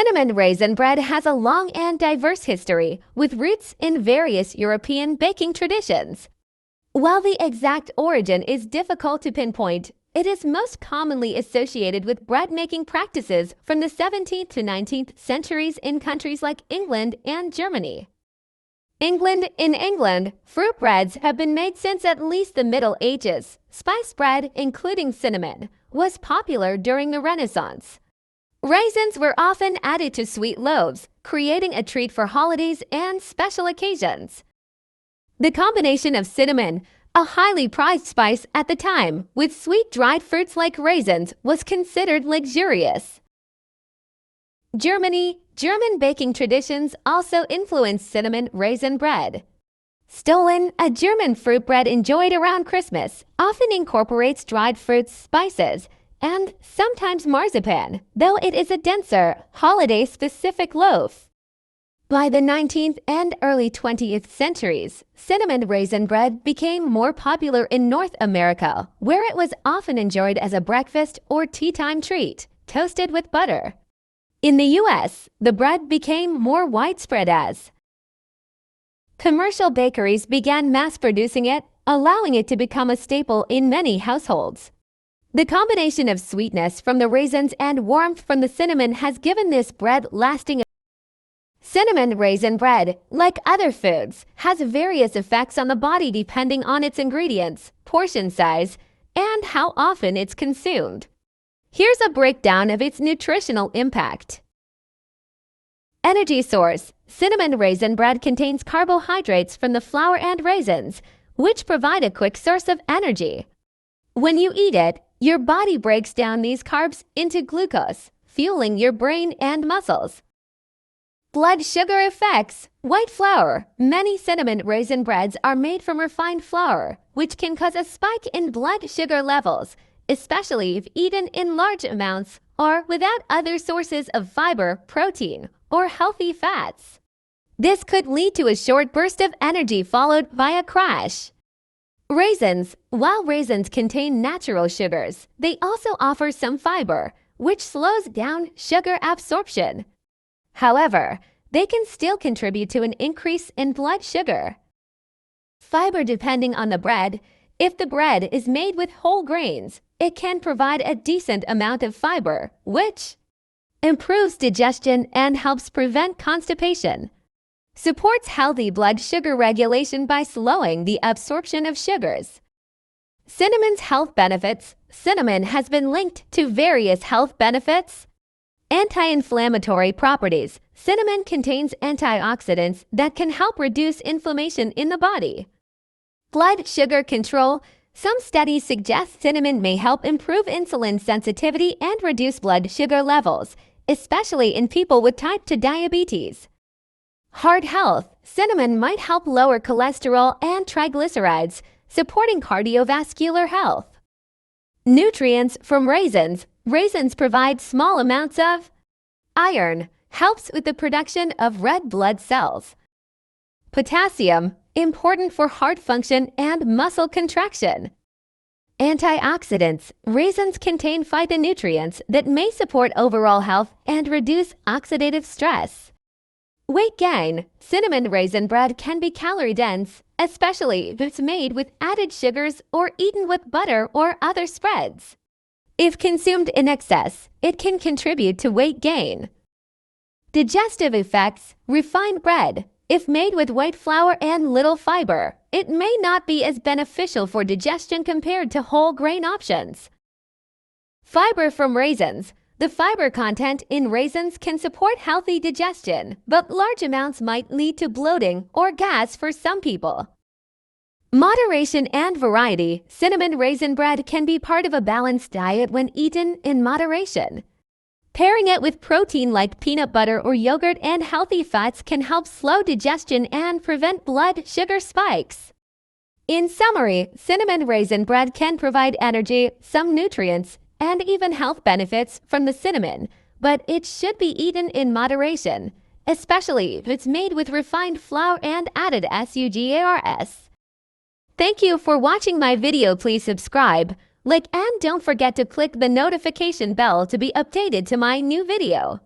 Cinnamon raisin bread has a long and diverse history, with roots in various European baking traditions. While the exact origin is difficult to pinpoint, it is most commonly associated with bread-making practices from the 17th to 19th centuries in countries like England and Germany. In England, fruit breads have been made since at least the Middle Ages. Spiced bread, including cinnamon, was popular during the Renaissance. Raisins were often added to sweet loaves, creating a treat for holidays and special occasions. The combination of cinnamon, a highly prized spice at the time, with sweet dried fruits like raisins was considered luxurious. German baking traditions also influenced cinnamon raisin bread. Stollen, a German fruit bread enjoyed around Christmas, often incorporates dried fruits, spices, and sometimes marzipan, though it is a denser, holiday-specific loaf. By the 19th and early 20th centuries, cinnamon raisin bread became more popular in North America, where it was often enjoyed as a breakfast or tea-time treat, toasted with butter. In the U.S., the bread became more widespread as commercial bakeries began mass-producing it, allowing it to become a staple in many households. The combination of sweetness from the raisins and warmth from the cinnamon has given this bread lasting. Cinnamon raisin bread, like other foods, has various effects on the body depending on its ingredients, portion size, and how often it's consumed. Here's a breakdown of its nutritional impact. Energy source. Cinnamon raisin bread contains carbohydrates from the flour and raisins, which provide a quick source of energy. When you eat it, your body breaks down these carbs into glucose, fueling your brain and muscles. Blood sugar effects. White flour. Many cinnamon raisin breads are made from refined flour, which can cause a spike in blood sugar levels, especially if eaten in large amounts or without other sources of fiber, protein, or healthy fats. This could lead to a short burst of energy followed by a crash. Raisins. While raisins contain natural sugars, they also offer some fiber, which slows down sugar absorption. However, they can still contribute to an increase in blood sugar. Fiber depending on the bread. If the bread is made with whole grains, it can provide a decent amount of fiber, which improves digestion and helps prevent constipation. Supports healthy blood sugar regulation by slowing the absorption of sugars. Cinnamon's health benefits. Cinnamon has been linked to various health benefits. Anti-inflammatory properties. Cinnamon contains antioxidants that can help reduce inflammation in the body. Blood sugar control. Some studies suggest cinnamon may help improve insulin sensitivity and reduce blood sugar levels, especially in people with type 2 diabetes. Heart health. Cinnamon might help lower cholesterol and triglycerides, supporting cardiovascular health. Nutrients from raisins. Raisins provide small amounts of iron, helps with the production of red blood cells. Potassium, important for heart function and muscle contraction. Antioxidants. Raisins contain phytonutrients that may support overall health and reduce oxidative stress. Weight gain. Cinnamon raisin bread can be calorie-dense, especially if it's made with added sugars or eaten with butter or other spreads. If consumed in excess, it can contribute to weight gain. Digestive effects. Refined bread. If made with white flour and little fiber, it may not be as beneficial for digestion compared to whole grain options. Fiber from raisins. The fiber content in raisins can support healthy digestion, but large amounts might lead to bloating or gas for some people. Moderation and variety. Cinnamon raisin bread can be part of a balanced diet when eaten in moderation. Pairing it with protein like peanut butter or yogurt and healthy fats can help slow digestion and prevent blood sugar spikes. In summary, cinnamon raisin bread can provide energy, some nutrients, and even health benefits from the cinnamon, but it should be eaten in moderation, especially if it's made with refined flour and added sugars. Thank you for watching my video. Please subscribe, like, and don't forget to click the notification bell to be updated to my new video.